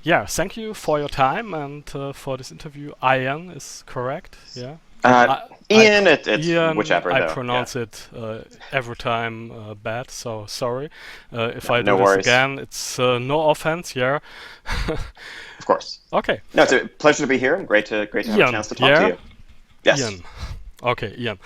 Yeah, thank you for your time and for this interview. Ian is correct. Yeah. Uh, I, Ian, it's Ian, whichever I though. Yeah, pronounce it every time bad, so sorry. If no, I do no this worries. again, it's no offense, yeah. Of course. Okay. No, it's a pleasure to be here and great to have a Ian, chance to talk to yeah? you. Yes. Ian. Okay, Ian.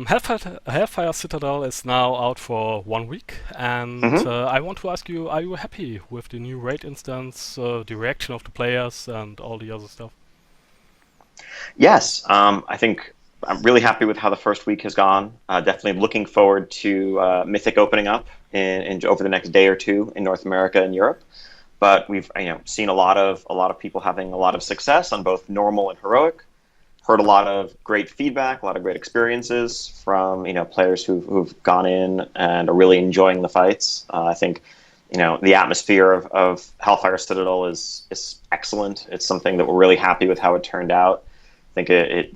Hellfire Citadel is now out for 1 week, and hmm I want to ask you: are you happy with the new raid instance, the reaction of the players, and all the other stuff? Yes. I think I'm really happy with how the first week has gone. Definitely looking forward to Mythic opening up in over the next day or two in North America and Europe. But we've seen a lot of people having a lot of success on both normal and heroic. Heard a lot of great feedback, a lot of great experiences from players who've gone in and are really enjoying the fights. I think the atmosphere of Hellfire Citadel is excellent. It's something that we're really happy with how it turned out. I think it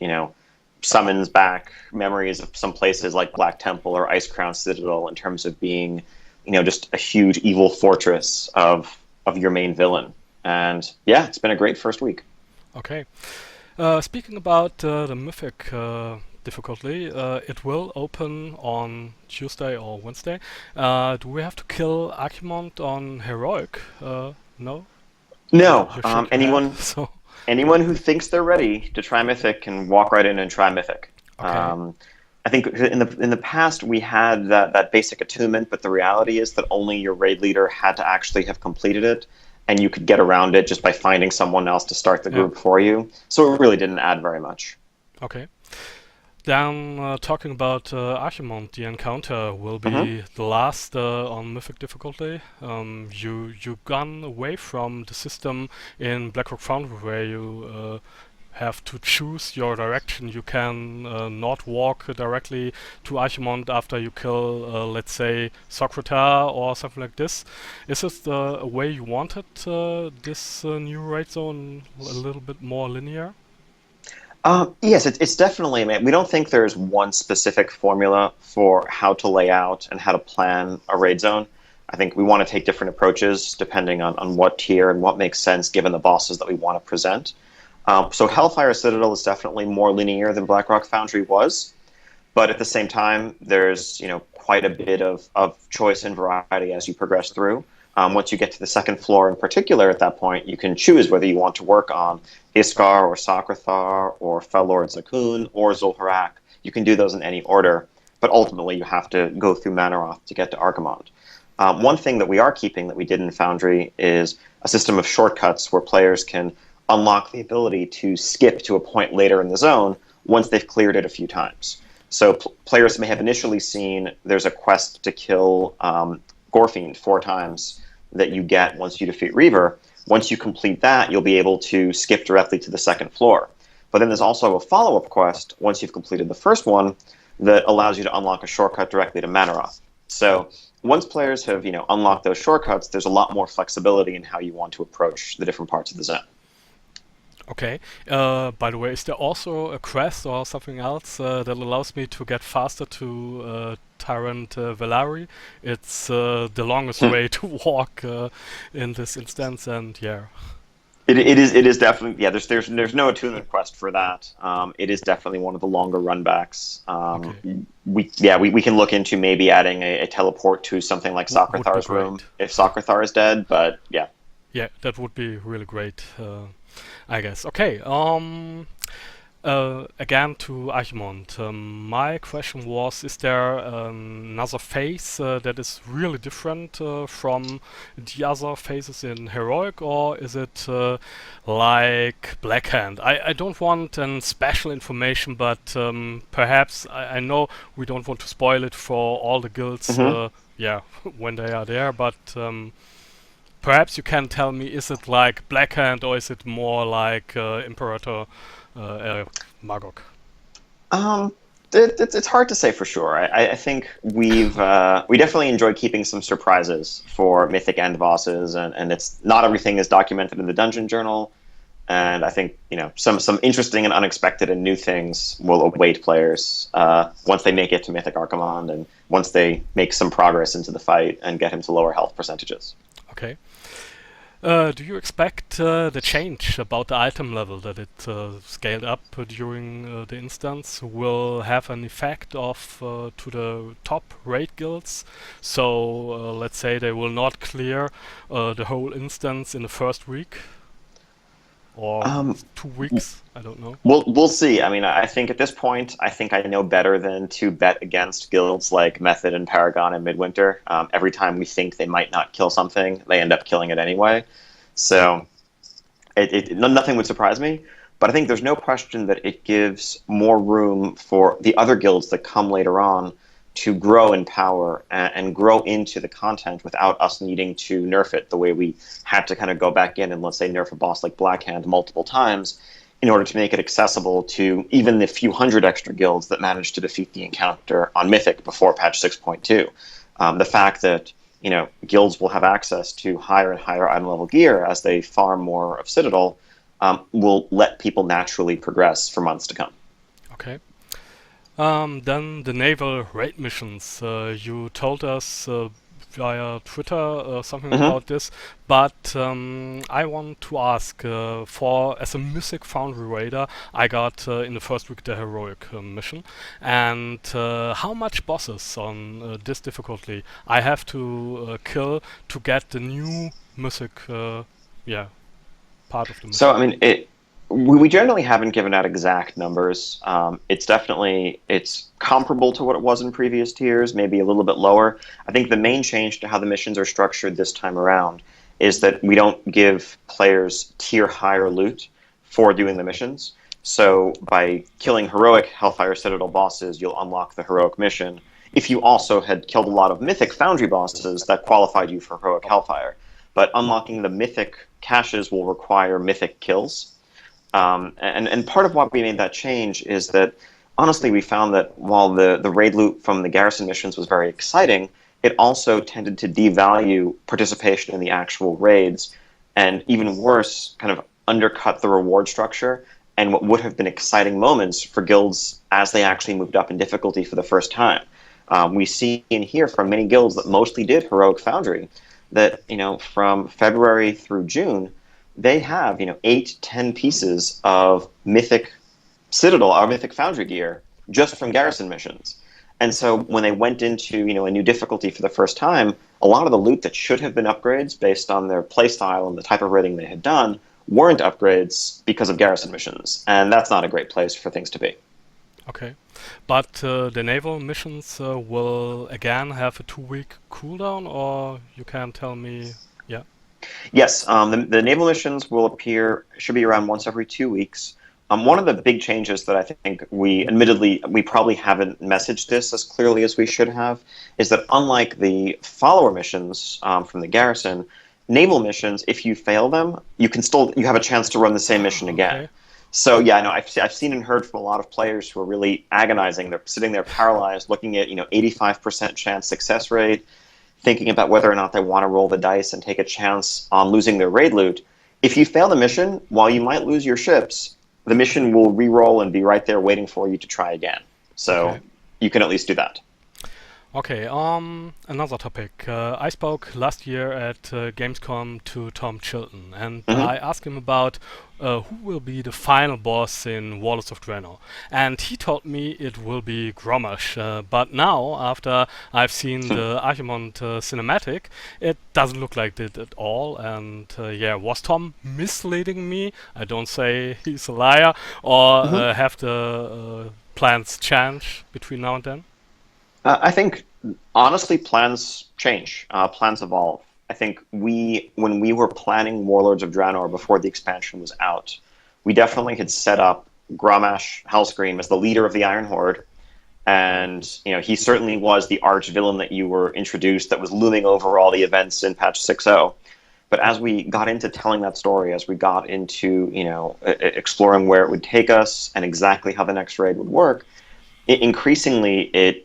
summons back memories of some places like Black Temple or Ice Crown Citadel in terms of being just a huge evil fortress of your main villain. And yeah, it's been a great first week. Okay. Speaking about the Mythic difficulty, it will open on Tuesday or Wednesday. Do we have to kill Archimond on Heroic? No? No, You shook your head, anyone so... anyone who thinks they're ready to try Mythic can walk right in and try Mythic. Okay. I think in the past we had that basic attunement, but the reality is that only your raid leader had to actually have completed it, and you could get around it just by finding someone else to start the Yeah. group for you. So it really didn't add very much. Okay. Then, talking about Archimond, the encounter will hmm be the last on Mythic difficulty. You gone away from the system in Blackrock Foundry where you have to choose your direction. You can not walk directly to Archimond after you kill, let's say, Socrata or something like this. Is this the way you wanted this new raid zone a little bit more linear? Yes, it's definitely. I mean, we don't think there's one specific formula for how to lay out and how to plan a raid zone. I think we want to take different approaches depending on what tier and what makes sense given the bosses that we want to present. So Hellfire Citadel is definitely more linear than Blackrock Foundry was, but at the same time, there's quite a bit of choice and variety as you progress through. Once you get to the second floor in particular, at that point, you can choose whether you want to work on Iskar or Socrathar or Fellord Zakun or Zul'Harak. You can do those in any order, but ultimately you have to go through Manaroth to get to Archimonde. One thing that we are keeping that we did in Foundry is a system of shortcuts where players can unlock the ability to skip to a point later in the zone once they've cleared it a few times. So players may have initially seen there's a quest to kill Gorfiend 4 times that you get once you defeat Reaver. Once you complete that, you'll be able to skip directly to the second floor. But then there's also a follow-up quest once you've completed the first one that allows you to unlock a shortcut directly to Manaroth. So once players have unlocked those shortcuts, there's a lot more flexibility in how you want to approach the different parts of the zone. Okay. By the way, is there also a quest or something else that allows me to get faster to Tyrant Velari? It's the longest Hmm. way to walk in this instance, and yeah. It is definitely, yeah. There's no attunement quest for that. It is definitely one of the longer runbacks. Okay. We can look into maybe adding a teleport to something like Would be Socrathar's room great. if Socrathar is dead. But yeah, Yeah, that would be really great. I guess. Okay. Again to Archimond. My question was: is there another phase that is really different from the other phases in Heroic, or is it like Blackhand? I don't want special information, but perhaps I know we don't want to spoil it for all the guilds. hmm Yeah, when they are there, but. Perhaps you can tell me, is it like Blackhand or is it more like Imperator Magog? um, it's hard to say for sure. I think we definitely enjoy keeping some surprises for Mythic end bosses, and it's not everything is documented in the Dungeon Journal. And I think some interesting and unexpected and new things will await players once they make it to Mythic Archimonde and once they make some progress into the fight and get him to lower health percentages. Okay. Do you expect the change about the item level that it scaled up during the instance will have an effect of to the top raid guilds? So let's say they will not clear the whole instance in the first week or Um, 2 weeks. I don't know. we'll see. I mean, I think at this point, I think I know better than to bet against guilds like Method and Paragon and Midwinter. Every time we think they might not kill something, they end up killing it anyway. So nothing would surprise me. But I think there's no question that it gives more room for the other guilds that come later on to grow in power and grow into the content without us needing to nerf it the way we had to kind of go back in and, let's say, nerf a boss like Blackhand multiple times in order to make it accessible to even the few hundred extra guilds that managed to defeat the encounter on Mythic before patch 6.2. The fact that guilds will have access to higher and higher item level gear as they farm more of Citadel will let people naturally progress for months to come. Okay. Then the naval raid missions. You told us via Twitter something Hmm. about this, but I want to ask for as a Mythic Foundry raider, I got in the first week the heroic mission, and how much bosses on this difficulty I have to kill to get the new Mythic, yeah, part of the So, mission. I mean, we generally haven't given out exact numbers. It's comparable to what it was in previous tiers, maybe a little bit lower. I think the main change to how the missions are structured this time around is that we don't give players tier higher loot for doing the missions. So by killing heroic Hellfire Citadel bosses, you'll unlock the heroic mission. If you also had killed a lot of mythic Foundry bosses, that qualified you for heroic Hellfire. But unlocking the mythic caches will require mythic kills. And part of why we made that change is that honestly we found that while the raid loot from the garrison missions was very exciting, it also tended to devalue participation in the actual raids, and even worse, kind of undercut the reward structure and what would have been exciting moments for guilds as they actually moved up in difficulty for the first time. We see and hear from many guilds that mostly did heroic foundry that from February through June they have 8, 10 pieces of mythic Citadel or mythic Foundry gear just from garrison missions. And so when they went into a new difficulty for the first time, a lot of the loot that should have been upgrades based on their playstyle and the type of raiding they had done weren't upgrades because of garrison missions, and that's not a great place for things to be. Okay, but the naval missions will again have a 2 week cooldown, or you can tell me, yeah. Yes, the naval missions will appear, should be around once every 2 weeks. One of the big changes that I think admittedly, we probably haven't messaged this as clearly as we should have, is that unlike the follower missions from the garrison, naval missions, if you fail them, you have a chance to run the same mission again. Okay. So yeah, no, I've seen and heard from a lot of players who are really agonizing. They're sitting there paralyzed, looking at 85% chance success rate, thinking about whether or not they want to roll the dice and take a chance on losing their raid loot. If you fail the mission, while you might lose your ships, the mission will re-roll and be right there waiting for you to try again. So Okay. you can at least do that. Okay, another topic. I spoke last year at Gamescom to Tom Chilton, and Hmm. I asked him about who will be the final boss in Warlords of Draenor. And he told me it will be Grommash. But now, after I've seen the Archimond cinematic, it doesn't look like it at all. And yeah, was Tom misleading me? I don't say he's a liar, or Hmm. have the plans change between now and then? I think honestly, plans change, plans evolve. I think when we were planning Warlords of Draenor before the expansion was out, we definitely had set up Grommash Hellscream as the leader of the Iron Horde, and he certainly was the arch villain that you were introduced that was looming over all the events in patch 6.0. But as we got into telling that story, as we got into exploring where it would take us and exactly how the next raid would work, increasingly it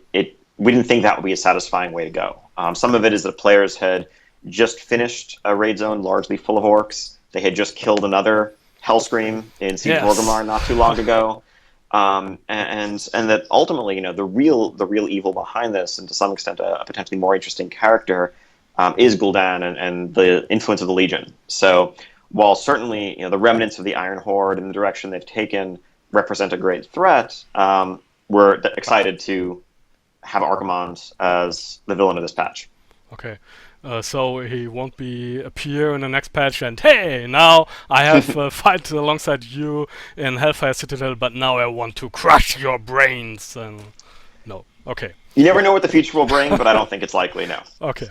we didn't think that would be a satisfying way to go. Some of it is that players had just finished a raid zone largely full of orcs. They had just killed another Hellscream in Siege of Yes. Orgrimmar not too long ago, and that ultimately, the real evil behind this, and to some extent a potentially more interesting character, is Gul'dan and the influence of the Legion. So while certainly the remnants of the Iron Horde and the direction they've taken represent a great threat, we're excited to have Archimonde as the villain of this patch. Okay. So he won't appear in the next patch and hey, now I have fight alongside you in Hellfire Citadel, but now I want to crush your brains. No. Okay. You never know what the future will bring, but I don't think it's likely, no. Okay.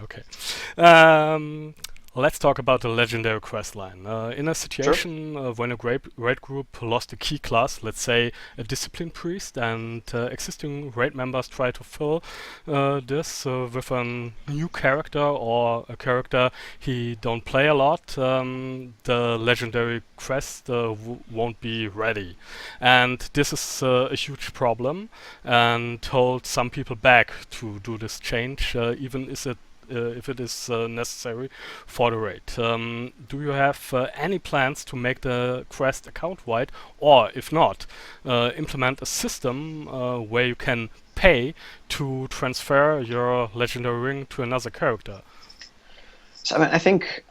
Let's talk about the legendary quest line. In a situation when a raid group lost a key class, let's say a discipline priest, and existing raid members try to fill this with a new character or a character he don't play a lot, the legendary quest won't be ready. And this is a huge problem and holds some people back to do this change, even if it is necessary for the raid. Do you have any plans to make the quest account-wide, or if not, implement a system where you can pay to transfer your legendary ring to another character? So I think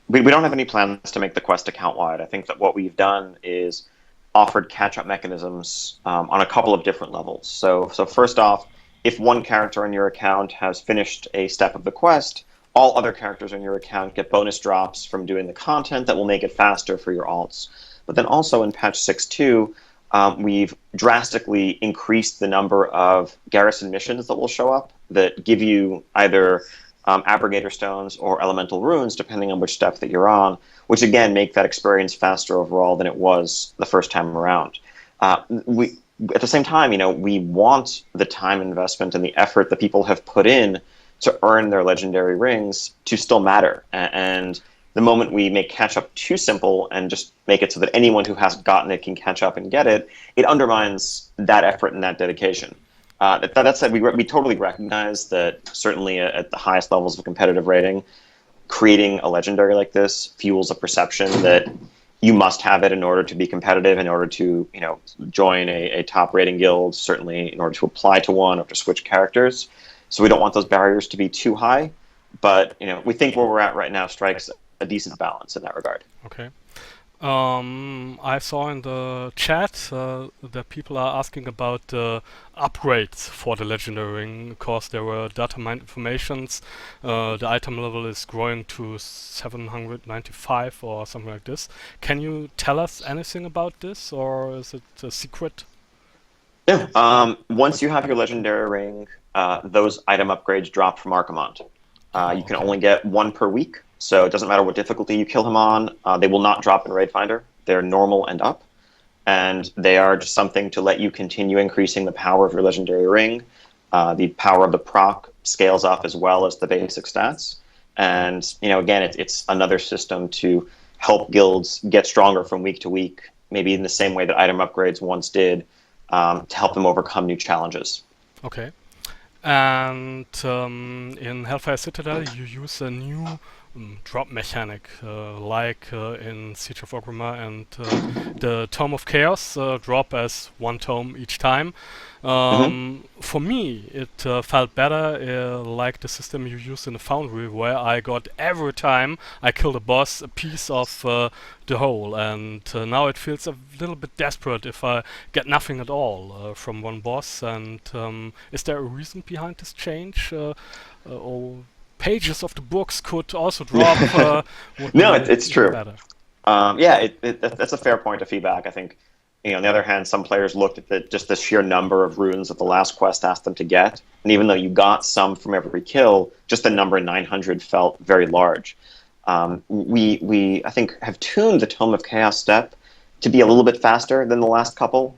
we don't have any plans to make the quest account-wide. I think that what we've done is offered catch-up mechanisms on a couple of different levels. So first off, if one character in your account has finished a step of the quest, all other characters in your account get bonus drops from doing the content that will make it faster for your alts. But then also in patch 6.2, we've drastically increased the number of garrison missions that will show up that give you either abrogator stones or elemental runes, depending on which step that you're on, which again make that experience faster overall than it was the first time around. At the same time, we want the time investment and the effort that people have put in to earn their legendary rings to still matter. And the moment we make catch-up too simple and just make it so that anyone who hasn't gotten it can catch up and get it, it undermines that effort and that dedication. That said, we totally recognize that certainly at the highest levels of competitive rating, creating a legendary like this fuels a perception that you must have it in order to be competitive, in order to join a top rating guild, certainly in order to apply to one or to switch characters. So we don't want those barriers to be too high, but we think where we're at right now strikes a decent balance in that regard. Okay. I saw in the chat that people are asking about upgrades for the legendary ring because there were data mined informations. The item level is growing to 795 or something like this. Can you tell us anything about this, or is it a secret? Yeah. Once you have your legendary ring, those item upgrades drop from Archimonde. You can only get one per week. So it doesn't matter what difficulty you kill him on. They will not drop in Raid Finder. They're normal and up. And they are just something to let you continue increasing the power of your legendary ring. The power of the proc scales up as well as the basic stats. And again, it's another system to help guilds get stronger from week to week, maybe in the same way that item upgrades once did, to help them overcome new challenges. Okay. And in Hellfire Citadel, you use a new drop mechanic, like in Siege of Orgrimmar and the Tome of Chaos drop as one tome each time. For me, it felt better like the system you use in the Foundry, where I got every time I killed a boss a piece of the whole, and now it feels a little bit desperate if I get nothing at all from one boss. And is there a reason behind this change? Or pages of the books could also drop. No, it's true. Yeah, that's a fair point of feedback. I think, on the other hand, some players looked at just the sheer number of runes that the last quest asked them to get, and even though you got some from every kill, just the number 900 felt very large. We I think have tuned the Tome of Chaos step to be a little bit faster than the last couple.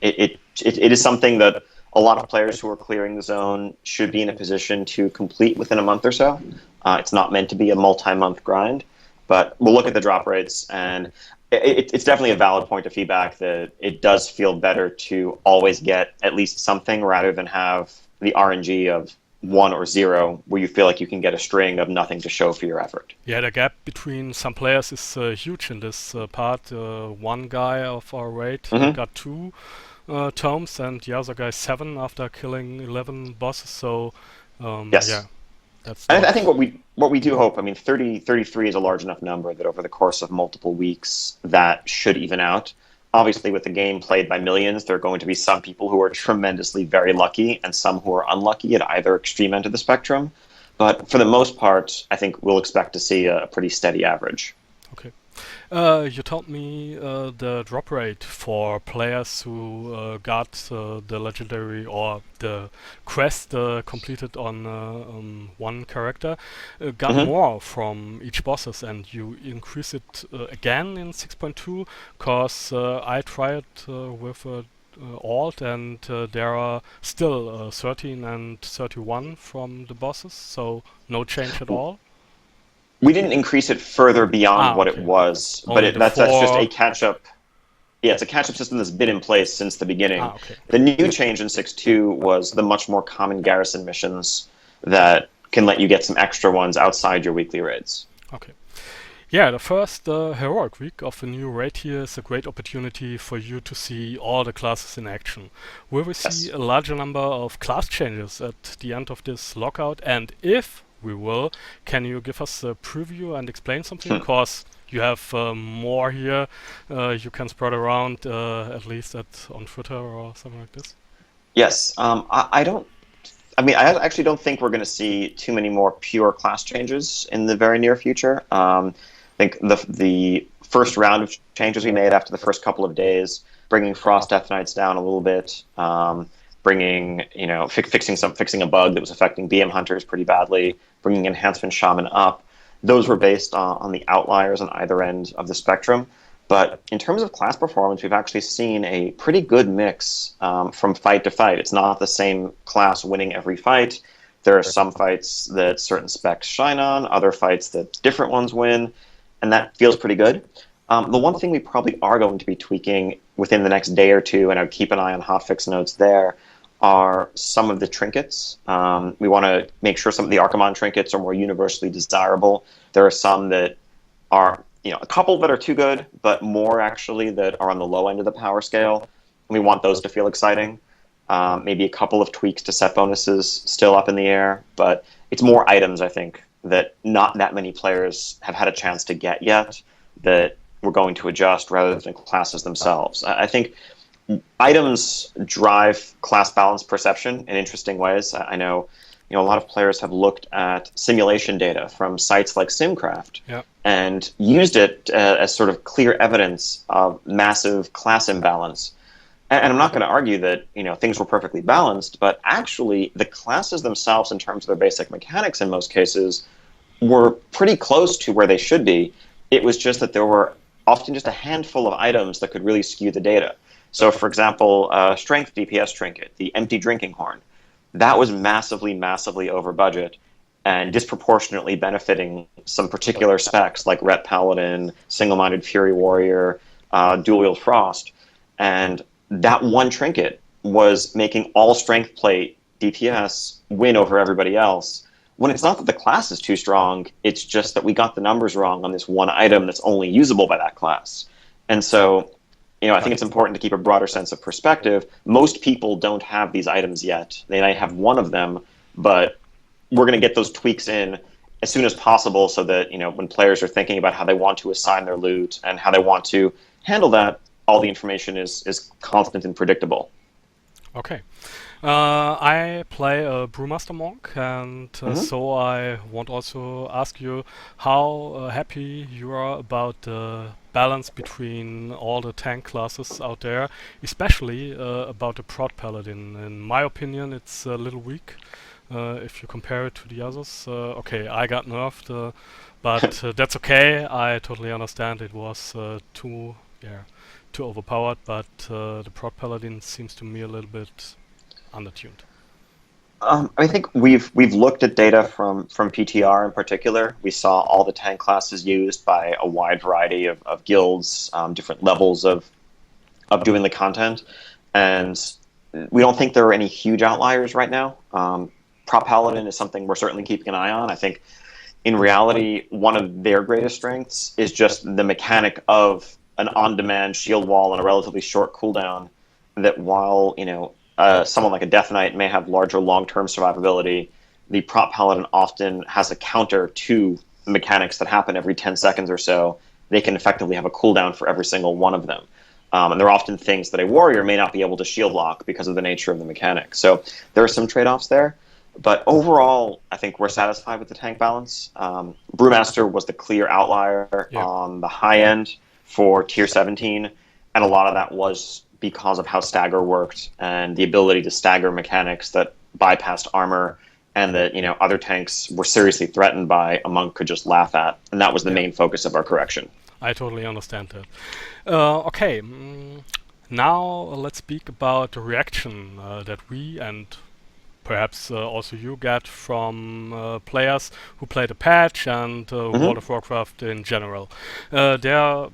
It is something that a lot of players who are clearing the zone should be in a position to complete within a month or so. It's not meant to be a multi-month grind, but we'll look at the drop rates, and it's definitely a valid point of feedback that it does feel better to always get at least something rather than have the RNG of 1 or 0 where you feel like you can get a string of nothing to show for your effort. Yeah, the gap between some players is huge in this part. One guy of our raid got 2 tomes, and the other guy 7 after killing 11 bosses. So yes. Yeah, That's I not. think what we do hope, I mean, 33 is a large enough number that over the course of multiple weeks, that should even out. Obviously, with the game played by millions, there are going to be some people who are tremendously very lucky and some who are unlucky at either extreme end of the spectrum. But for the most part, I think we'll expect to see a pretty steady average. Okay. You told me the drop rate for players who got the legendary or the quest completed on one character got Hmm. more from each bosses, and you increase it again in 6.2. Cause I tried with alt, and there are still 13 and 31 from the bosses, so no change at all. We didn't increase it further beyond Ah, what it okay. was, but Only the that's just a four. catch up. Yeah, it's a catch up system that's been in place since the beginning. Ah, okay. The new change in 6.2 was the much more common garrison missions that can let you get some extra ones outside your weekly raids. Okay. Yeah, the first heroic week of the new raid here is a great opportunity for you to see all the classes in action. Will we see Yes. a larger number of class changes at the end of this lockout? And if we will, can you give us a preview and explain something? Cause you have more here you can spread around at least on Twitter or something like this. Yes. I don't. I mean, I actually don't think we're going to see too many more pure class changes in the very near future. I think the first round of changes we made after the first couple of days, bringing Frost Death Knights down a little bit, bringing fixing a bug that was affecting BM Hunters pretty badly, bringing Enhancement Shaman up. Those were based on the outliers on either end of the spectrum. But in terms of class performance, we've actually seen a pretty good mix from fight to fight. It's not the same class winning every fight. There are some fights that certain specs shine on, other fights that different ones win, and that feels pretty good. The one thing we probably are going to be tweaking within the next day or two, and I'd keep an eye on hotfix notes there, are some of the trinkets. We want to make sure some of the Archimon trinkets are more universally desirable. There are some that are, a couple that are too good, but more actually that are on the low end of the power scale. And we want those to feel exciting. Maybe a couple of tweaks to set bonuses still up in the air, but it's more items, I think, that not that many players have had a chance to get yet that we're going to adjust rather than classes themselves. I think items drive class balance perception in interesting ways. I know, a lot of players have looked at simulation data from sites like SimCraft Yeah. and used it as sort of clear evidence of massive class imbalance. And I'm not going to argue that things were perfectly balanced, but actually the classes themselves, in terms of their basic mechanics, in most cases, were pretty close to where they should be. It was just that there were often just a handful of items that could really skew the data. So, for example, Strength DPS Trinket, the Empty Drinking Horn, that was massively, massively over budget and disproportionately benefiting some particular specs like Ret Paladin, Single-Minded Fury Warrior, Dual Wield Frost. And that one trinket was making all strength plate DPS win over everybody else. When it's not that the class is too strong, it's just that we got the numbers wrong on this one item that's only usable by that class. And so, I think it's important to keep a broader sense of perspective. Most people don't have these items yet. They might have one of them, but we're going to get those tweaks in as soon as possible so that, when players are thinking about how they want to assign their loot and how they want to handle that, all the information is constant and predictable. Okay. I play a Brewmaster Monk, and Hmm. so I want also ask you how happy you are about the balance between all the tank classes out there, especially about the Prot Paladin. In my opinion, it's a little weak if you compare it to the others. Okay, I got nerfed, but that's okay. I totally understand it was yeah, too overpowered, but the Prot Paladin seems to me a little bit undertuned. I think we've looked at data from PTR in particular. We saw all the tank classes used by a wide variety of guilds, different levels of doing the content, and we don't think there are any huge outliers right now. Prop Paladin is something we're certainly keeping an eye on. I think in reality, one of their greatest strengths is just the mechanic of an on-demand shield wall and a relatively short cooldown. That while someone like a Death Knight may have larger long-term survivability, the prop paladin often has a counter to mechanics that happen every 10 seconds or so. They can effectively have a cooldown for every single one of them. And there are often things that a warrior may not be able to shield lock because of the nature of the mechanic. So there are some trade-offs there. But overall, I think we're satisfied with the tank balance. Brewmaster was the clear outlier on the high end for tier 17, and a lot of that was because of how stagger worked and the ability to stagger mechanics that bypassed armor and that other tanks were seriously threatened by a monk could just laugh at, and that was the main focus of our correction. I totally understand that. Okay, now let's speak about the reaction that we and perhaps also you get from players who play the patch and World of Warcraft in general. There are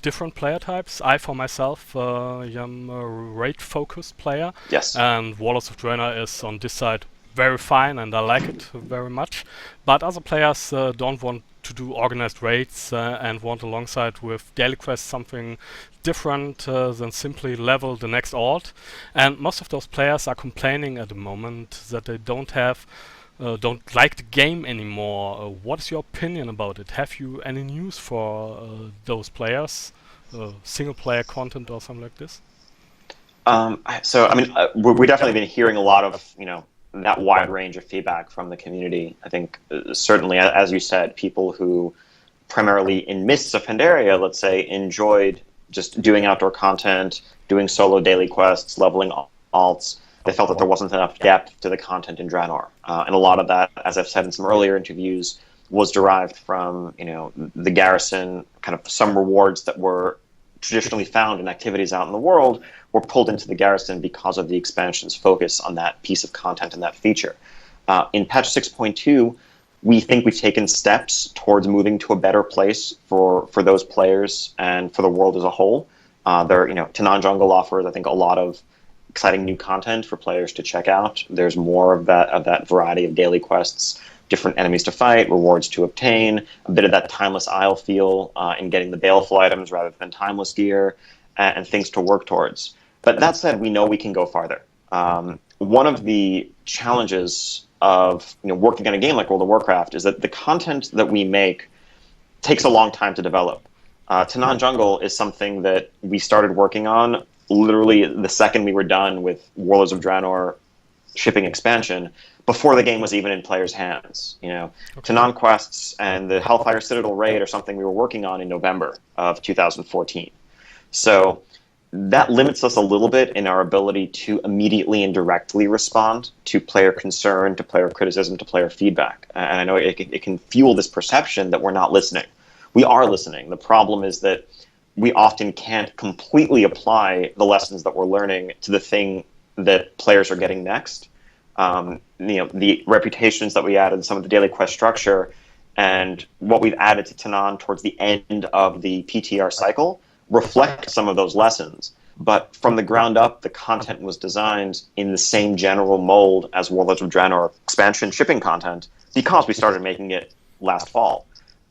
different player types. I, for myself, am a raid-focused player. Yes. And Warlords of Draenor is on this side very fine, and I like it very much. But other players don't want to do organized raids and want alongside with daily quests something different than simply level the next alt. And most of those players are complaining at the moment that they don't like the game anymore. What is your opinion about it? Have you any news for those players? Single player content or something like this? We've definitely been hearing a lot of, that wide range of feedback from the community. I think certainly, as you said, people who primarily in Mists of Pandaria, let's say, enjoyed just doing outdoor content, doing solo daily quests, leveling alts. They felt that there wasn't enough depth to the content in Draenor. And a lot of that, as I've said in some earlier interviews, was derived from, the garrison, kind of some rewards that were traditionally found in activities out in the world were pulled into the garrison because of the expansion's focus on that piece of content and that feature. In patch 6.2, we think we've taken steps towards moving to a better place for those players and for the world as a whole. Tanan Jungle offers, I think, a lot of exciting new content for players to check out. There's more of that variety of daily quests, different enemies to fight, rewards to obtain, a bit of that Timeless Isle feel in getting the baleful items rather than timeless gear, and things to work towards. But that said, we know we can go farther. One of the challenges of working on a game like World of Warcraft is that the content that we make takes a long time to develop. Tanan Jungle is something that we started working on literally the second we were done with Warlords of Draenor shipping expansion, before the game was even in players' hands. Tanan quests and the Hellfire Citadel raid are something we were working on in November of 2014. So that limits us a little bit in our ability to immediately and directly respond to player concern, to player criticism, to player feedback. And I know it can fuel this perception that we're not listening. We are listening. The problem is that we often can't completely apply the lessons that we're learning to the thing that players are getting next. The reputations that we added, some of the daily quest structure, and what we've added to Tanan towards the end of the PTR cycle reflect some of those lessons. But from the ground up, the content was designed in the same general mold as Warlords of Draenor expansion shipping content because we started making it last fall.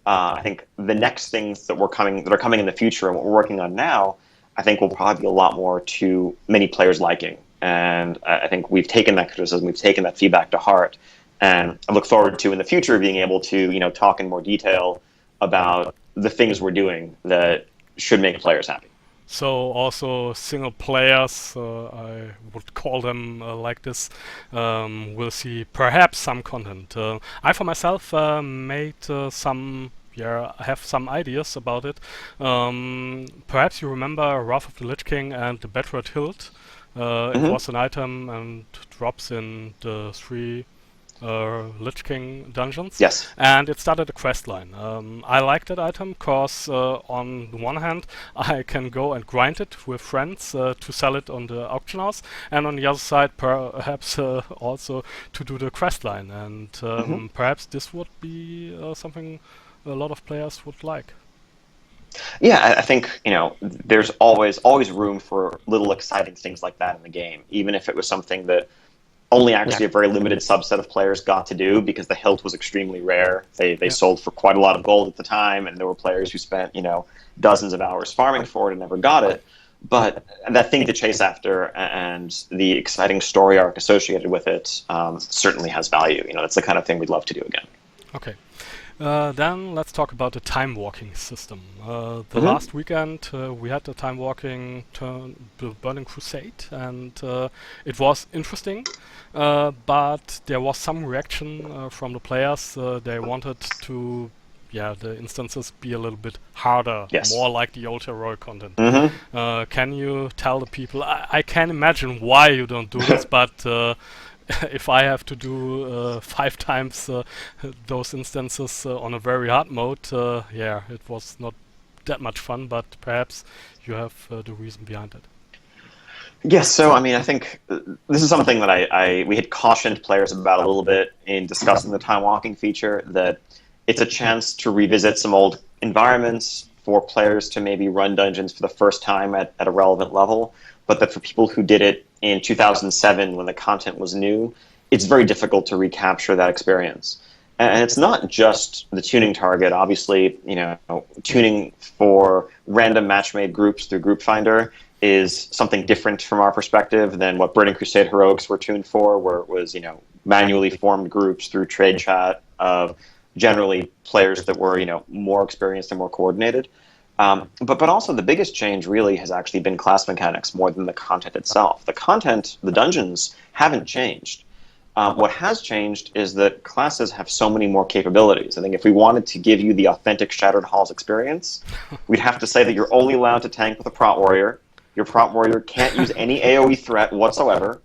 I think the next things that are coming in the future and what we're working on now, I think will probably be a lot more to many players' liking. And I think we've taken that criticism, we've taken that feedback to heart. And I look forward to, in the future, being able to talk in more detail about the things we're doing that should make players happy. So also single players, I would call them like this, will see perhaps some content. I for myself made I have some ideas about it. Perhaps you remember Wrath of the Lich King and the Bedred Hilt. It was an item and drops in the 3 Lich King dungeons. Yes. And it started a quest line. I like that item because on the one hand I can go and grind it with friends to sell it on the auction house, and on the other side perhaps also to do the quest line. And perhaps this would be something a lot of players would like. Yeah, I think there's always room for little exciting things like that in the game, even if it was something that only actually a very limited subset of players got to do because the hilt was extremely rare. They sold for quite a lot of gold at the time, and there were players who spent dozens of hours farming for it and never got it. but that thing to chase after and the exciting story arc associated with it certainly has value. That's the kind of thing we'd love to do again. Okay. Then let's talk about the time walking system. The Hmm. last weekend we had the time walking turn, the Burning Crusade, and it was interesting. But there was some reaction from the players. They wanted to, yeah, the instances be a little bit harder, Yes. more like the old heroic content. Hmm. Can you tell the people? I can imagine why you don't do this, but if I have to do 5 times those instances on a very hard mode, yeah, it was not that much fun. But perhaps you have the reason behind it. Yes, so I mean, I think this is something that we had cautioned players about a little bit in discussing the time walking feature, that it's a chance to revisit some old environments for players to maybe run dungeons for the first time at a relevant level, but that for people who did it in 2007 when the content was new, it's very difficult to recapture that experience. And it's not just the tuning target. Obviously, tuning for random match-made groups through Group Finder is something different from our perspective than what Burning Crusade Heroics were tuned for, where it was, manually formed groups through trade chat of generally players that were, more experienced and more coordinated. But also the biggest change really has actually been class mechanics more than the content itself. The content, the dungeons, haven't changed. What has changed is that classes have so many more capabilities. I think if we wanted to give you the authentic Shattered Halls experience, we'd have to say that you're only allowed to tank with a Prot Warrior. Your Prot Warrior can't use any AoE threat whatsoever.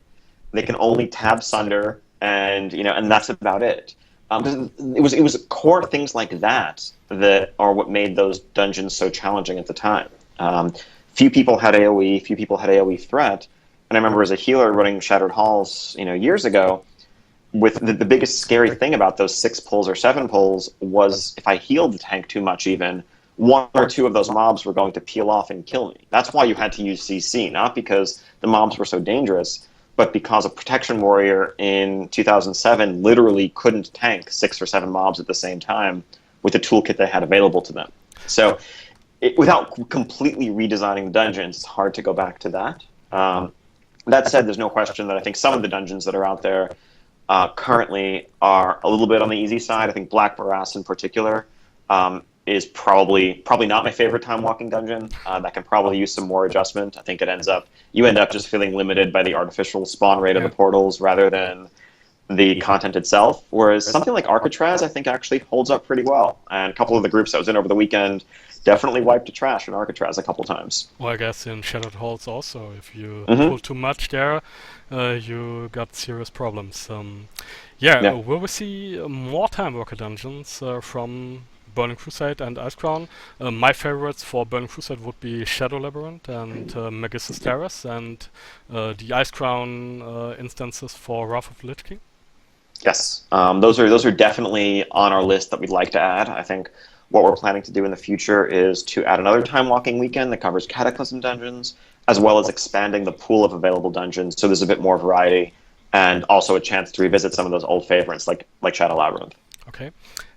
They can only tab Sunder, and that's about it. It was core things like that that are what made those dungeons so challenging at the time. Few people had AoE, few people had AoE threat, and I remember as a healer running Shattered Halls, years ago, with the biggest scary thing about those 6 pulls or 7 pulls was if I healed the tank too much even, 1 or 2 of those mobs were going to peel off and kill me. That's why you had to use CC, not because the mobs were so dangerous, but because a Protection Warrior in 2007 literally couldn't tank 6 or 7 mobs at the same time with the toolkit they had available to them. So without completely redesigning the dungeons, it's hard to go back to that. That said, there's no question that I think some of the dungeons that are out there currently are a little bit on the easy side. I think Black Barass in particular is probably not my favorite time walking dungeon. That can probably use some more adjustment. I think you end up just feeling limited by the artificial spawn rate of the portals rather than the content itself. Whereas something like Arcatraz, I think actually holds up pretty well. And a couple of the groups I was in over the weekend definitely wiped the trash in Arcatraz a couple times. Well, I guess in Shattered Halls also, if you Mm-hmm. pull too much there, you got serious problems. Yeah. Will we see more Time Walker dungeons from Burning Crusade and Icecrown? My favorites for Burning Crusade would be Shadow Labyrinth and Magissus Terrace, and the Icecrown instances for Wrath of the Lich King. Yes, those are definitely on our list that we'd like to add. I think what we're planning to do in the future is to add another time walking weekend that covers Cataclysm dungeons, as well as expanding the pool of available dungeons so there's a bit more variety, and also a chance to revisit some of those old favorites like Shadow Labyrinth. Okay.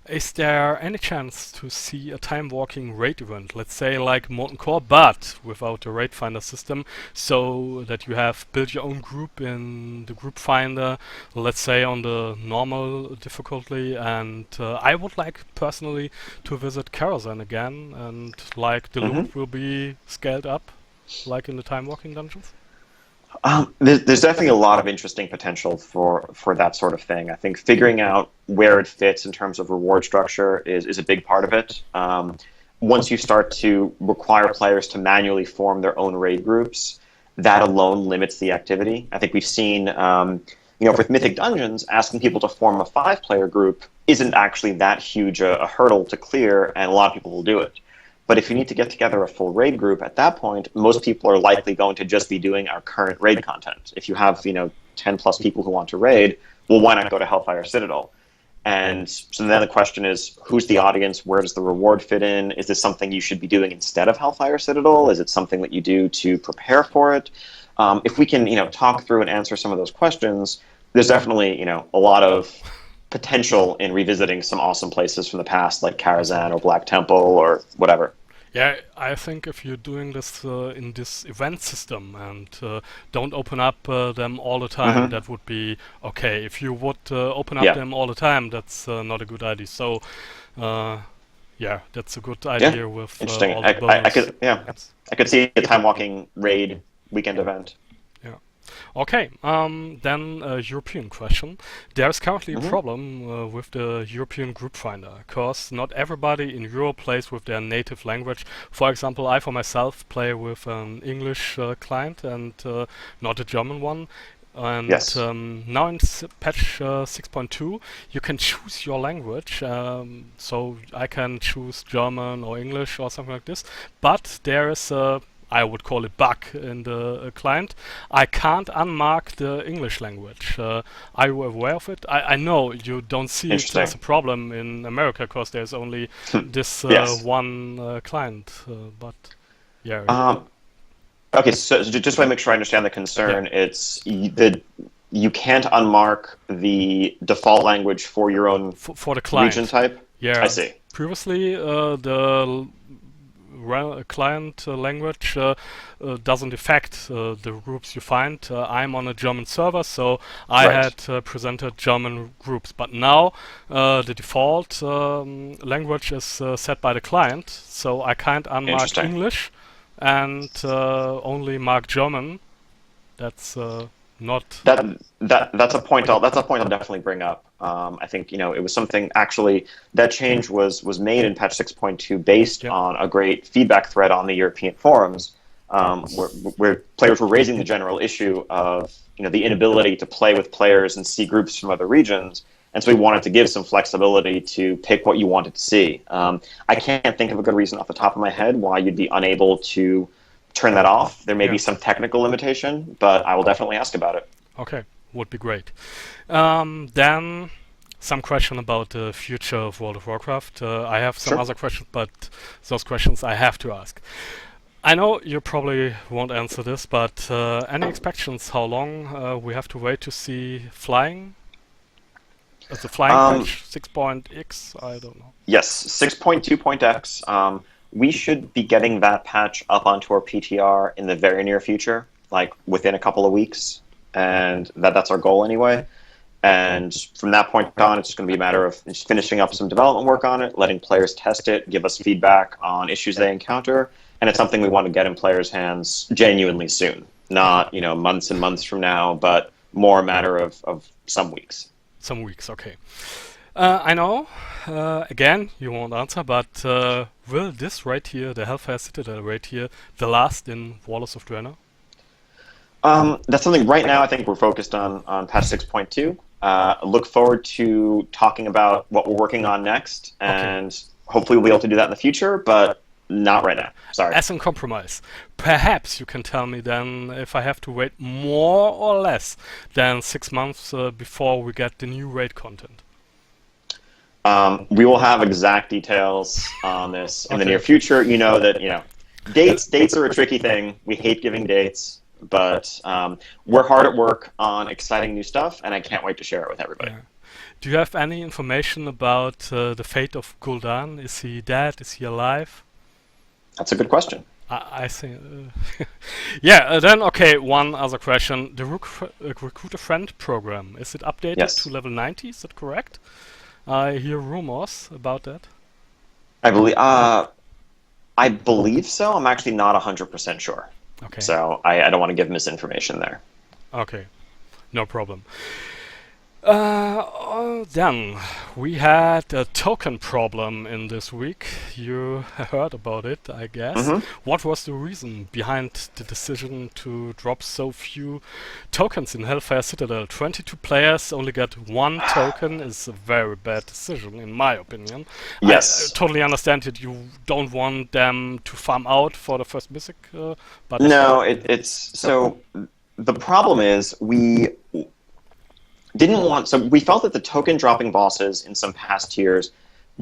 Is there any chance to see a time walking raid event, let's say like Molten Core, but without a raid finder system, so that you have built your own group in the group finder, let's say on the normal difficulty, and I would like personally to visit Karazhan again, and like the Hmm. loot will be scaled up, like in the time walking dungeons? There's definitely a lot of interesting potential for that sort of thing. I think figuring out where it fits in terms of reward structure is a big part of it. Once you start to require players to manually form their own raid groups, that alone limits the activity. I think we've seen, with Mythic Dungeons, asking people to form a 5-player group isn't actually that huge a hurdle to clear, and a lot of people will do it. But if you need to get together a full raid group, at that point, most people are likely going to just be doing our current raid content. If you have, 10 plus people who want to raid, well, why not go to Hellfire Citadel? And so then the question is, who's the audience? Where does the reward fit in? Is this something you should be doing instead of Hellfire Citadel? Is it something that you do to prepare for it? If we can, talk through and answer some of those questions, there's definitely, a lot of potential in revisiting some awesome places from the past, like Karazhan or Black Temple or whatever. Yeah, I think if you're doing this in this event system and don't open up them all the time, Hmm. that would be okay. If you would open up Yeah, them all the time, that's not a good idea. So, uh, yeah, that's a good yeah, idea with interesting. all the I bonus could, yeah, points. I could see a time walking raid weekend event. Yeah. Okay, then a European question. There's currently a Hmm. problem with the European group finder, because not everybody in Europe plays with their native language. For example, I for myself play with an English client and not a German one. And Yes, now in patch 6.2, you can choose your language. So I can choose German or English or something like this. But there is a, I would call it bug in the client. I can't unmark the English language. Are you aware of it? I know you don't see it as interesting. a problem in America because there's only this Yes. one client. But yeah, Um, okay, so just so I make sure I understand the yeah, concern, that you can't unmark the default language for your own for the region client. type. I Yeah, see. previously the client language doesn't affect the groups you find. I'm on a German server, so I Right. had presented German groups. But now the default language is set by the client, so I can't unmark Interesting. English and only mark German. That's not. That's a point I'll definitely bring up. I think it was something actually that change was made in patch 6.2 based Yeah. on a great feedback thread on the European forums, where players were raising the general issue of the inability to play with players and see groups from other regions. And so we wanted to give some flexibility to pick what you wanted to see. I can't think of a good reason off the top of my head why you'd be unable to turn that off. There may be Yeah. some technical limitation, but I will definitely ask about it. Okay. Would be great. Then some question about the future of World of Warcraft. I have some Sure. other questions, but those questions I have to ask. I know you probably won't answer this, but any expectations how long we have to wait to see flying? The flying Um, patch 6.x? I don't know. yes, 6.2.x. We should be getting that patch up onto our PTR in the very near future, like within a couple of weeks, and that's our goal anyway. And from that point on, it's just going to be a matter of just finishing up some development work on it, letting players test it, give us feedback on issues they encounter, and it's something we want to get in players' hands genuinely soon. Okay. Not months and months from now, but more a matter of some weeks. Some weeks, okay. I know, again, you won't answer, but will this right here, the Hellfire Citadel right here, the last in Warlords of Draenor? That's something right now I think we're focused on patch 6.2. Look forward to talking about what we're working on next, Okay. and hopefully we'll be able to do that in the future, but not right now. Sorry. As in compromise, perhaps you can tell me then if I have to wait more or less than 6 months before we get the new raid content. We will have exact details on this in the near Okay. future. You know that dates are a tricky thing. We hate giving dates, but we're hard at work on exciting new stuff, and I can't wait to share it with everybody. Yeah. Do you have any information about the fate of Gul'dan? Is he dead? Is he alive? That's a good question. I think. Yeah, then, okay, one other question. The Recruit a Friend program, is it updated to Yes, level 90? Is that correct? I hear rumors about that. I believe. I believe so. I'm actually not 100% sure, Okay, so I don't want to give misinformation there. okay, no problem. Then we had a token problem in this week. You heard about it, I guess. Hmm. What was the reason behind the decision to drop so few tokens in Hellfire Citadel? 22 players only get one token is a very bad decision, in my opinion. I Yes. totally understand that you don't want them to farm out for the first mythic, but No, it's so the problem is we didn't want so we felt that the token dropping bosses in some past tiers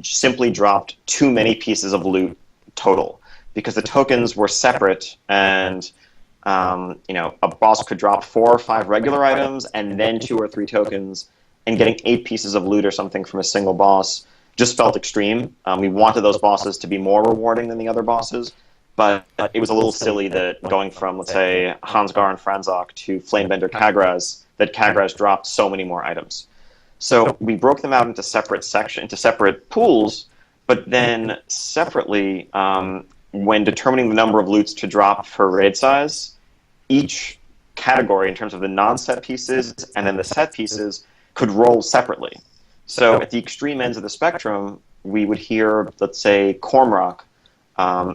simply dropped too many pieces of loot total because the tokens were separate and a boss could drop 4 or 5 regular items and then 2 or 3 tokens, and getting 8 pieces of loot or something from a single boss just felt extreme. We wanted those bosses to be more rewarding than the other bosses, but it was a little silly that going from, let's say, Hansgar and Franzok to Flamebender Kagraz, that Kagraz dropped so many more items. So we broke them out into separate pools, but then separately, when determining the number of loots to drop for raid size, each category in terms of the non-set pieces and then the set pieces could roll separately. So at the extreme ends of the spectrum, we would hear, let's say, Cormrock,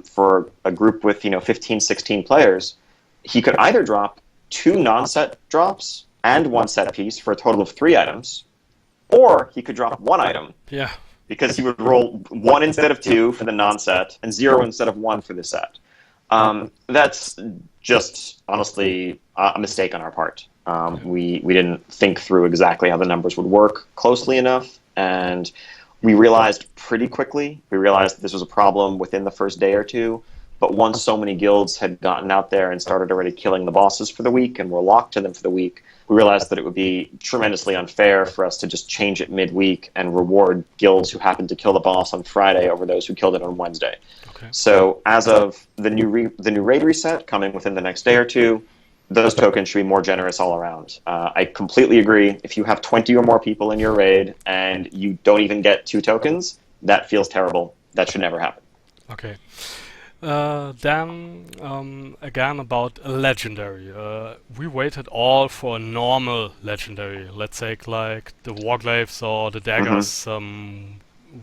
for a group with 15, 16 players, he could either drop 2 non-set drops and 1 set piece for a total of 3 items, or he could drop 1 item. Yeah. Because he would roll 1 instead of 2 for the non-set and 0 instead of 1 for the set. That's just, honestly, a mistake on our part. We didn't think through exactly how the numbers would work closely enough, and we realized pretty quickly, that this was a problem within the first day or two, but once so many guilds had gotten out there and started already killing the bosses for the week and were locked to them for the week, we realized that it would be tremendously unfair for us to just change it midweek and reward guilds who happened to kill the boss on Friday over those who killed it on Wednesday. Okay. So as of the new raid reset coming within the next day or two, those tokens should be more generous all around. I completely agree. If you have 20 or more people in your raid and you don't even get 2 tokens, that feels terrible. That should never happen. Okay. Then again about a legendary. We waited all for a normal legendary. Let's take like the Warglaives or the daggers.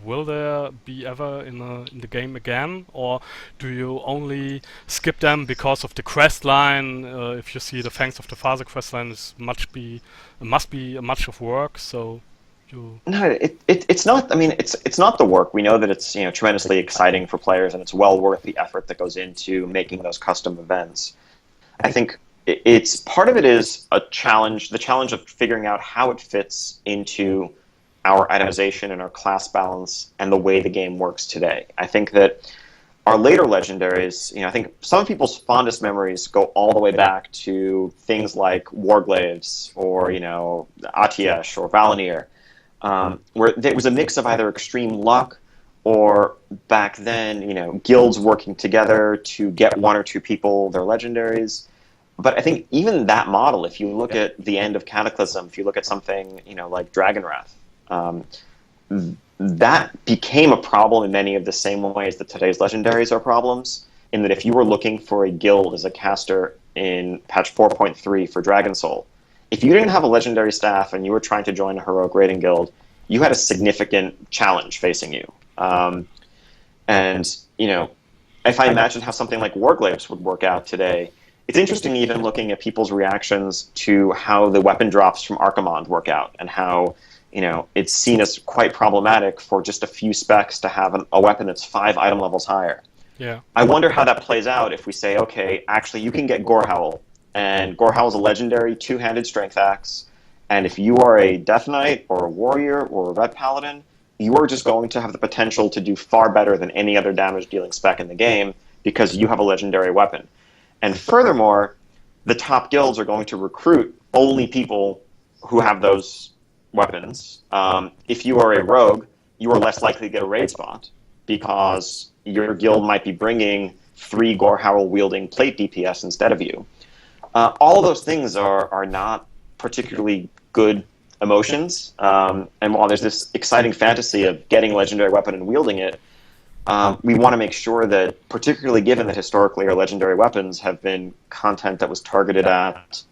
Will there be ever in the game again, or do you only skip them because of the quest line? If you see the Fangs of the Father quest line, must be much of work. So. No, it's not. I mean, it's not the work. We know that it's tremendously exciting for players, and it's well worth the effort that goes into making those custom events. I think it's part of it is a challenge. The challenge of figuring out how it fits into our itemization and our class balance and the way the game works today. I think that our later legendaries, I think some people's fondest memories go all the way back to things like Warglaives or Atiesh or Valinir. Where there was a mix of either extreme luck or back then, guilds working together to get 1 or 2 people their legendaries. But I think even that model, if you look at the end of Cataclysm, if you look at something, like Dragonwrath, that became a problem in many of the same ways that today's legendaries are problems, in that if you were looking for a guild as a caster in patch 4.3 for Dragon Soul, if you didn't have a legendary staff and you were trying to join a heroic raiding guild, you had a significant challenge facing you. If I imagine how something like Warglaives would work out today, it's interesting even looking at people's reactions to how the weapon drops from Archimonde work out, and how it's seen as quite problematic for just a few specs to have a weapon that's 5 item levels higher. Yeah. I wonder how that plays out if we say, okay, actually you can get Gorehowl, and Gorehowl is a legendary 2-handed strength axe, and if you are a Death Knight or a Warrior or a Red Paladin, you are just going to have the potential to do far better than any other damage dealing spec in the game because you have a legendary weapon. And furthermore, the top guilds are going to recruit only people who have those weapons. If you are a rogue, you are less likely to get a raid spot because your guild might be bringing 3 Gorehowl wielding plate DPS instead of you. All of those things are not particularly good emotions, and while there's this exciting fantasy of getting a legendary weapon and wielding it, we want to make sure that, particularly given that historically our legendary weapons have been content that was targeted at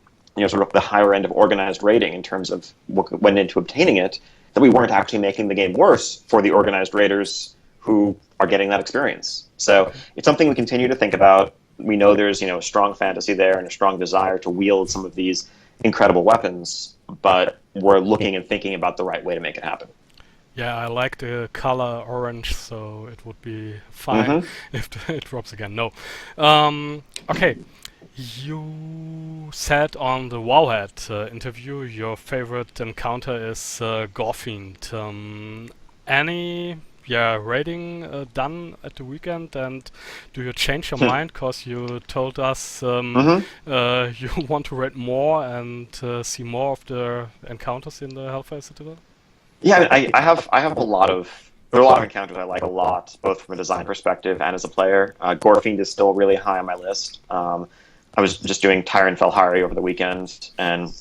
sort of the higher end of organized raiding in terms of what went into obtaining it, that we weren't actually making the game worse for the organized raiders who are getting that experience. So it's something we continue to think about. We know there's a strong fantasy there and a strong desire to wield some of these incredible weapons, but we're looking and thinking about the right way to make it happen. Yeah, I like the color orange, so it would be fine if it drops again. No. Okay. You said on the Wowhead interview your favorite encounter is Gorfiend. Any raiding done at the weekend, and do you change your mind because you told us you want to raid more and see more of the encounters in the Hellfire Citadel? Yeah, I have a lot of There are a lot of encounters I like a lot, both from a design perspective and as a player. Gorefiend is still really high on my list. I was just doing Tyrant Felhari over the weekend, and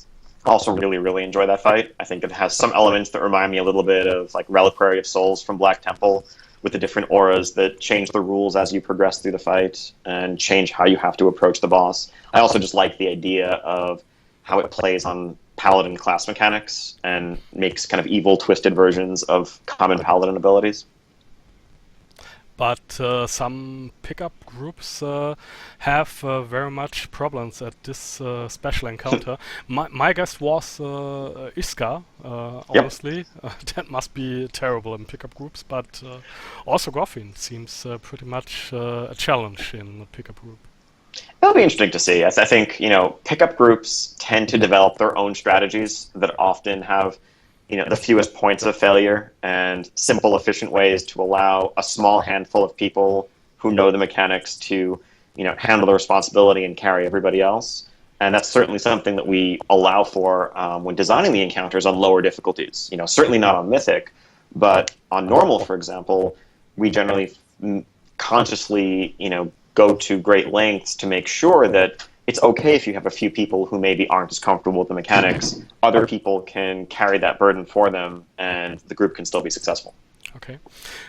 also really enjoy that fight. I think it has some elements that remind me a little bit of like Reliquary of Souls from Black Temple, with the different auras that change the rules as you progress through the fight and change how you have to approach the boss. I also just like the idea of how it plays on paladin class mechanics and makes kind of evil, twisted versions of common paladin abilities. But some pickup groups have very much problems at this special encounter. My guess was Iska, Yep. honestly. That must be terrible in pickup groups, but also Goffin seems pretty much a challenge in a pickup group. It'll be interesting to see. I think, pickup groups tend to develop their own strategies that often have, the fewest points of failure and simple, efficient ways to allow a small handful of people who know the mechanics to, handle the responsibility and carry everybody else. And that's certainly something that we allow for when designing the encounters on lower difficulties. Certainly not on Mythic, but on normal, for example, we generally consciously, go to great lengths to make sure that it's okay if you have a few people who maybe aren't as comfortable with the mechanics. Other people can carry that burden for them, and the group can still be successful. Okay.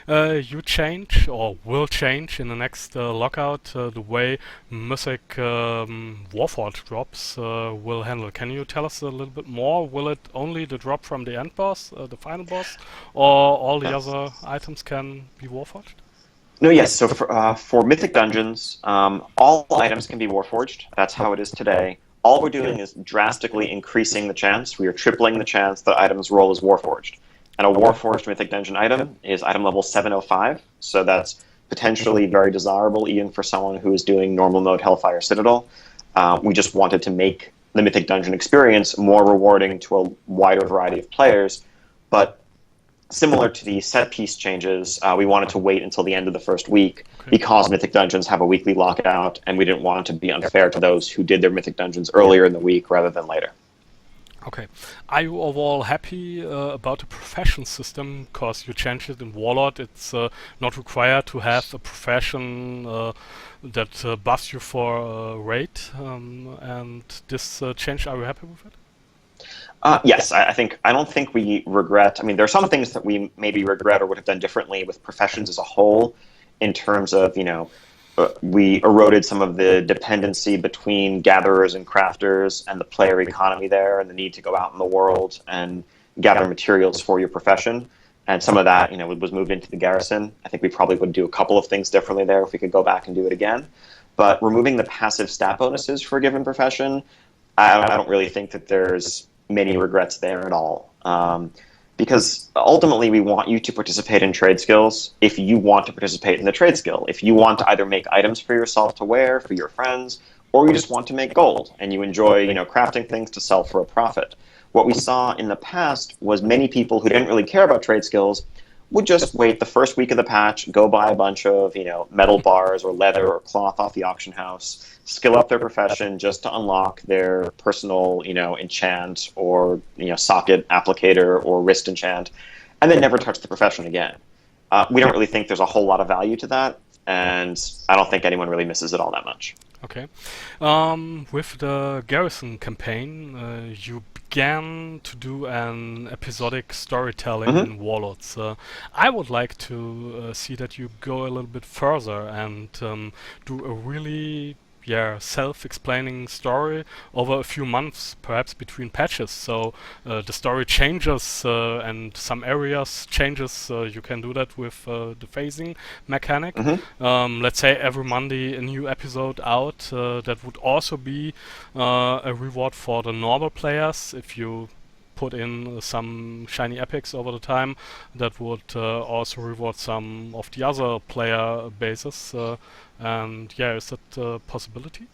You change, or will change in the next lockout, the way Mythic Warforged drops will handle. Can you tell us a little bit more? Will it only the drop from the end boss, the final boss, or all the other items can be Warforged? No, yes. So for Mythic Dungeons, all items can be Warforged. That's how it is today. All we're doing is drastically increasing the chance. We are tripling the chance that items roll as Warforged. And a Warforged Mythic Dungeon item is item level 705. So that's potentially very desirable even for someone who is doing normal mode Hellfire Citadel. We just wanted to make the Mythic Dungeon experience more rewarding to a wider variety of players. But similar to the set piece changes, we wanted to wait until the end of the first week because Mythic Dungeons have a weekly lockout, and we didn't want it to be unfair to those who did their Mythic Dungeons earlier in the week rather than later. Okay. Are you overall happy about the profession system? Because you changed it in Warlord. It's not required to have a profession that buffs you for raid. And this change, are you happy with it? Yes, I don't think we regret. I mean, there are some things that we maybe regret or would have done differently with professions as a whole, in terms of we eroded some of the dependency between gatherers and crafters and the player economy there, and the need to go out in the world and gather materials for your profession. And some of that, was moved into the garrison. I think we probably would do a couple of things differently there if we could go back and do it again. But removing the passive stat bonuses for a given profession, I don't really think that there's many regrets there at all. Because ultimately we want you to participate in trade skills if you want to participate in the trade skill. If you want to either make items for yourself to wear, for your friends, or you just want to make gold and you enjoy, crafting things to sell for a profit. What we saw in the past was many people who didn't really care about trade skills would just wait the first week of the patch, go buy a bunch of, metal bars or leather or cloth off the auction house, skill up their profession just to unlock their personal, enchant or, socket applicator or wrist enchant, and then never touch the profession again. We don't really think there's a whole lot of value to that, and I don't think anyone really misses it all that much. Okay. With the Garrison campaign, you began to do an episodic storytelling in Warlords. I would like to see that you go a little bit further and do a really self-explaining story over a few months, perhaps between patches. So the story changes and some areas changes. You can do that with the phasing mechanic. Let's say every Monday a new episode out. That would also be a reward for the normal players if you put in some shiny epics over the time. That would also reward some of the other player bases. And is that a possibility?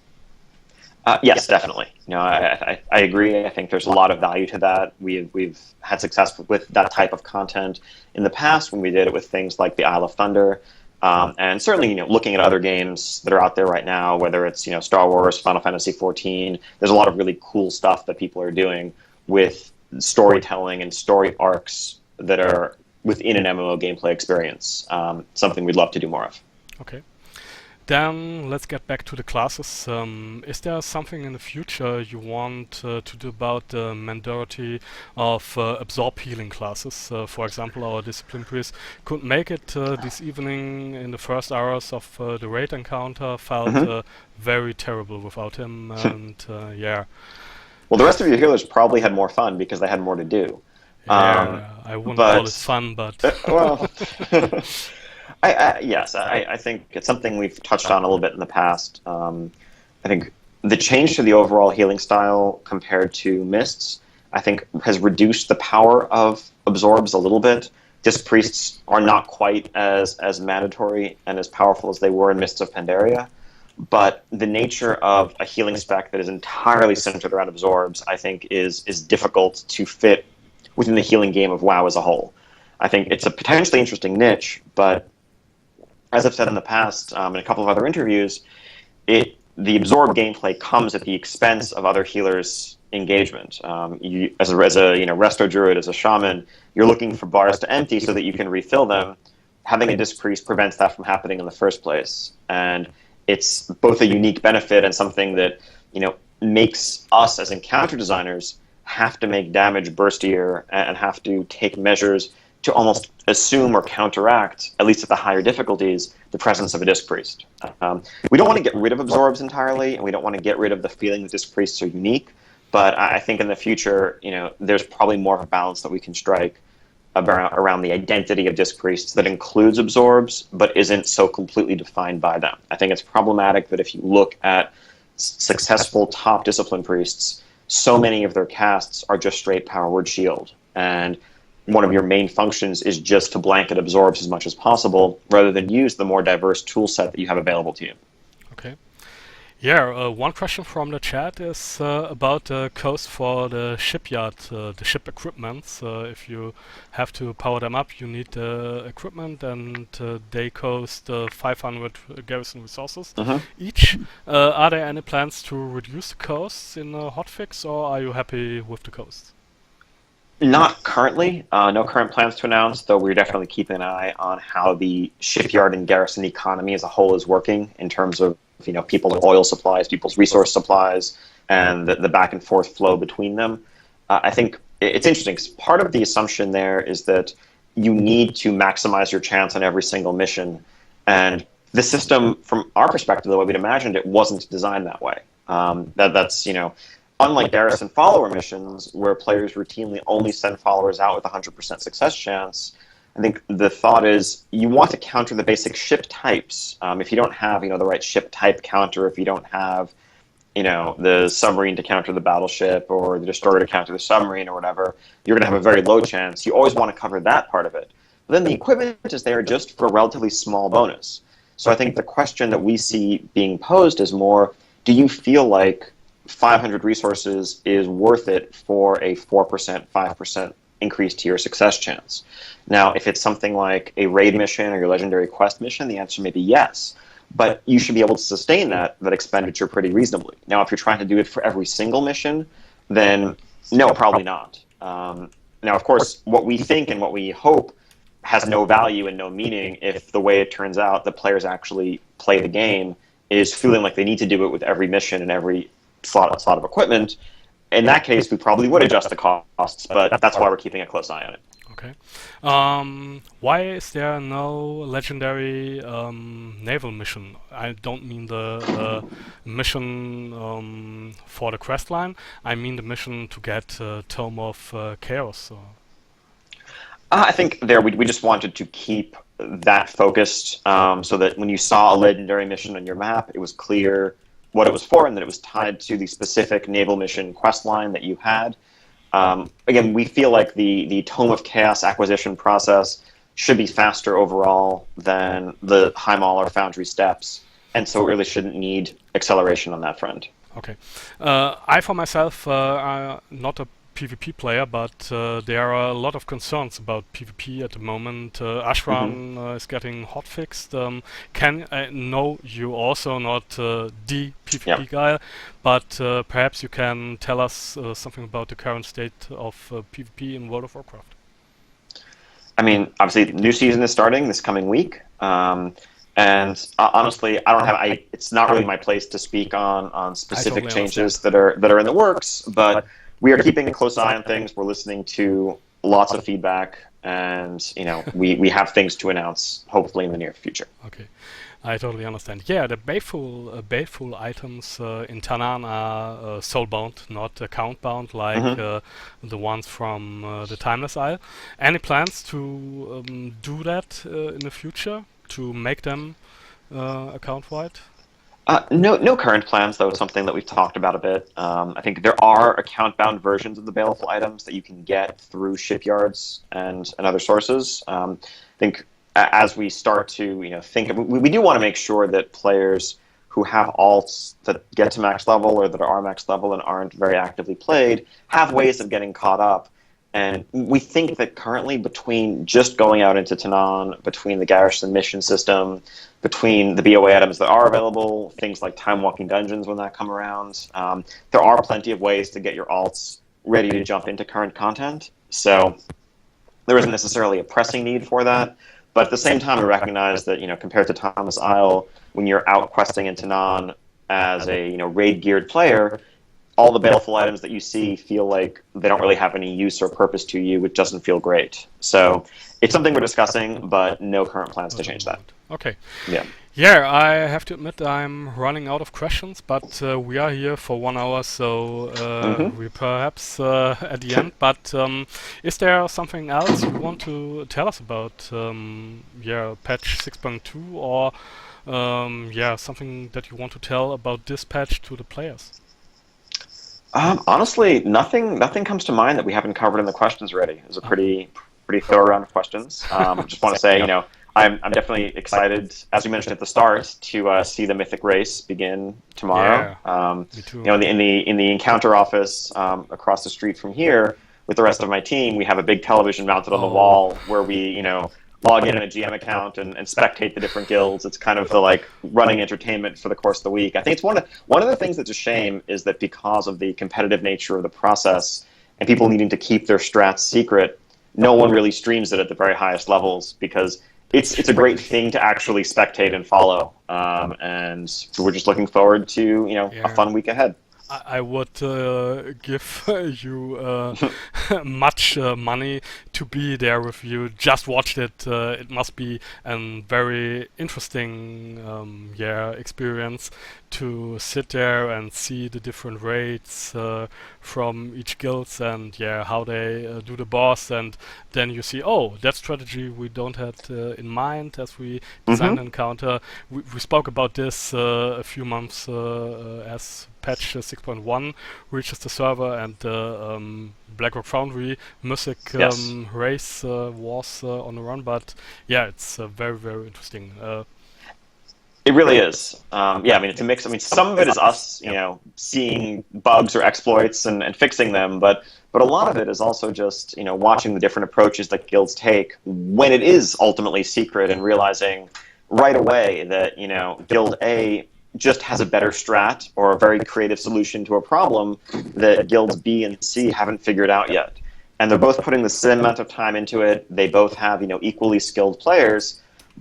Yes, definitely. I agree. I think there's a lot of value to that. We've had success with that type of content in the past when we did it with things like the Isle of Thunder, and certainly looking at other games that are out there right now, whether it's Star Wars, Final Fantasy XIV. There's a lot of really cool stuff that people are doing with storytelling and story arcs that are within an MMO gameplay experience. Something we'd love to do more of. Okay. Then let's get back to the classes. Is there something in the future you want to do about the majority of absorb healing classes? For example, our discipline priest could make it this evening in the first hours of the raid encounter. Felt very terrible without him, and yeah. Well, the rest of your healers probably had more fun because they had more to do. Yeah, I wouldn't call it fun, but well, yes, I think it's something we've touched on a little bit in the past. I think the change to the overall healing style compared to Mists, I think, has reduced the power of absorbs a little bit. Disc Priests are not quite as mandatory and as powerful as they were in Mists of Pandaria, but the nature of a healing spec that is entirely centered around absorbs, I think, is difficult to fit within the healing game of WoW as a whole. I think it's a potentially interesting niche, but as I've said in the past, in a couple of other interviews, the absorb gameplay comes at the expense of other healers' engagement. As a resto druid, as a shaman, you're looking for bars to empty so that you can refill them. Having a disc priest prevents that from happening in the first place, and it's both a unique benefit and something that makes us as encounter designers have to make damage burstier and have to take measures to almost assume or counteract, at least at the higher difficulties, the presence of a disc priest. We don't want to get rid of absorbs entirely, and we don't want to get rid of the feeling that disc priests are unique, but I think in the future, there's probably more of a balance that we can strike around the identity of disc priests that includes absorbs, but isn't so completely defined by them. I think it's problematic that if you look at successful top discipline priests, so many of their casts are just straight power word shield, and one of your main functions is just to blanket absorbs as much as possible, rather than use the more diverse tool set that you have available to you. Okay. Yeah, one question from the chat is about the cost for the shipyard, the ship equipment. If you have to power them up, you need the equipment, and they cost 500 garrison resources each. Are there any plans to reduce the costs in a hotfix, or are you happy with the costs? Not currently. No current plans to announce, though we're definitely keeping an eye on how the shipyard and garrison economy as a whole is working in terms of people's oil supplies, people's resource supplies, and the back and forth flow between them. I think it's interesting, 'cause part of the assumption there is that you need to maximize your chance on every single mission, and the system, from our perspective, the way we'd imagined it, wasn't designed that way. That's unlike garrison follower missions, where players routinely only send followers out with a 100% success chance, I think the thought is you want to counter the basic ship types. If you don't have the right ship type counter, if you don't have the submarine to counter the battleship or the destroyer to counter the submarine or whatever, you're going to have a very low chance. You always want to cover that part of it. But then the equipment is there just for a relatively small bonus. So I think the question that we see being posed is more, do you feel like 500 resources is worth it for a 4%, 5% increase to your success chance? Now, if it's something like a raid mission or your legendary quest mission, the answer may be yes. But you should be able to sustain that expenditure pretty reasonably. Now, if you're trying to do it for every single mission, then no, probably not. Now, of course, what we think and what we hope has no value and no meaning if the way it turns out the players actually play the game is feeling like they need to do it with every mission and every slot of equipment. In that case, we probably would adjust the costs, but that's why we're keeping a close eye on it. Okay. Why is there no legendary naval mission? I don't mean the mission for the quest line. I mean the mission to get Tome of Chaos. I think we just wanted to keep that focused so that when you saw a legendary mission on your map, it was clear what it was for and that it was tied to the specific naval mission quest line that you had. Again, we feel like the Tome of Chaos acquisition process should be faster overall than the High Mall or Foundry steps, and so it really shouldn't need acceleration on that front. Okay. I, for myself, not a PvP player, but there are a lot of concerns about PvP at the moment. Ashran is getting hotfixed. I know you also not the PvP guy, but perhaps you can tell us something about the current state of PvP in World of Warcraft. I mean, obviously, the new season is starting this coming week. And honestly, I don't have. It's not really my place to speak on I specific totally changes understand. that are in the works. But we are keeping a close eye on things. We're listening to lots of feedback, and we have things to announce hopefully in the near future. Okay, I totally understand. Yeah, the Baleful items in Tanan are soul-bound, not account-bound like Hmm. the ones from the Timeless Isle. Any plans to do that in the future, to make them account-wide? No current plans, though. It's something that we've talked about a bit. I think there are account-bound versions of the baleful items that you can get through shipyards and other sources. I think as we start to think, we do want to make sure that players who have alts that get to max level or that are max level and aren't very actively played have ways of getting caught up. And we think that currently, between just going out into Tanan, between the garrison mission system, between the BOA items that are available, things like time walking dungeons when that come around, there are plenty of ways to get your alts ready to jump into current content. So there isn't necessarily a pressing need for that. But at the same time, we recognize that compared to Thomas Isle, when you're out questing in Tanan as a raid geared player, all the baleful items that you see feel like they don't really have any use or purpose to you, which doesn't feel great. So it's something we're discussing, but no current plans to Not at the change that. moment. Okay. Yeah. Yeah, I have to admit I'm running out of questions, but we are here for 1 hour, so Hmm. we perhaps at the end. But is there something else you want to tell us about? Yeah, patch 6.2, or yeah, something that you want to tell about this patch to the players? Honestly, nothing comes to mind that we haven't covered in the questions already. It was a Ah, pretty thorough round of questions. Just want to say, I'm definitely excited, as we mentioned at the start, to see the Mythic race begin tomorrow. yeah, me too. In the encounter office across the street from here, with the rest of my team, we have a big television mounted on the Oh, wall where we, log in a GM account and spectate the different guilds. It's kind of the running entertainment for the course of the week. I think it's one of the things that's a shame is that because of the competitive nature of the process and people needing to keep their strats secret, no one really streams it at the very highest levels because that's a it's a shame. great thing to actually spectate and follow. And we're just looking forward to a Yeah. fun week ahead. I would give you much money to be there with you. Just watch it. It must be a very interesting, yeah, experience to sit there and see the different raids from each guilds and yeah, how they do the boss, and then you see, oh, that strategy we don't had in mind as we designed Hmm. an encounter. We spoke about this a few months as patch 6.1 reaches the server, and the BlackRock Foundry Mythic Yes. race was on the run. But yeah, it's very interesting. It really is. Yeah, I mean, it's a mix. I mean, some of it is us, seeing bugs or exploits and fixing them, but a lot of it is also just, watching the different approaches that guilds take when it is ultimately secret and realizing right away that, Guild A just has a better strat or a very creative solution to a problem that guilds B and C haven't figured out yet. And they're both putting the same amount of time into it. They both have, equally skilled players,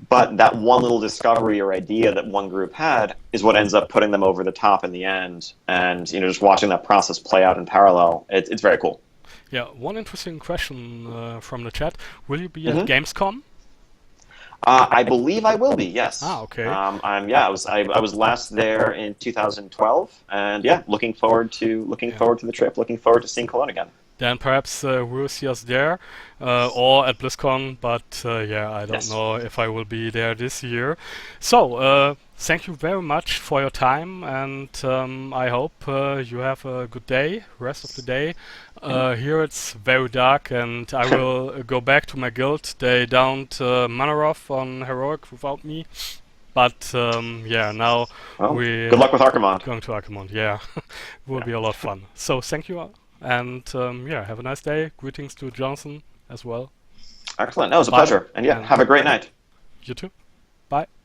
but that one little discovery or idea that one group had is what ends up putting them over the top in the end. And just watching that process play out in parallel, it's very cool. Yeah, one interesting question from the chat: will you be at Hmm. Gamescom? I believe I will be. Yes. Ah, okay. Yeah. I was last there in 2012, and yeah, looking Yeah. forward to the trip. Looking forward to seeing Cologne again. Then perhaps we'll see us there or at BlizzCon, but yeah, I don't Yes. know if I will be there this year. So, thank you very much for your time, and I hope you have a good day, rest of the day. Here it's very dark, and I will go back to my guild. They downed Manoroth on Heroic without me, but yeah, now Well, we're good luck with Archimond. going to Archimond. Yeah, will Yeah. be a lot of fun. So, thank you. And yeah, have a nice day. Greetings to Johnson as well. Excellent. That was a Bye. pleasure. And yeah, And have a great night. you too. Bye.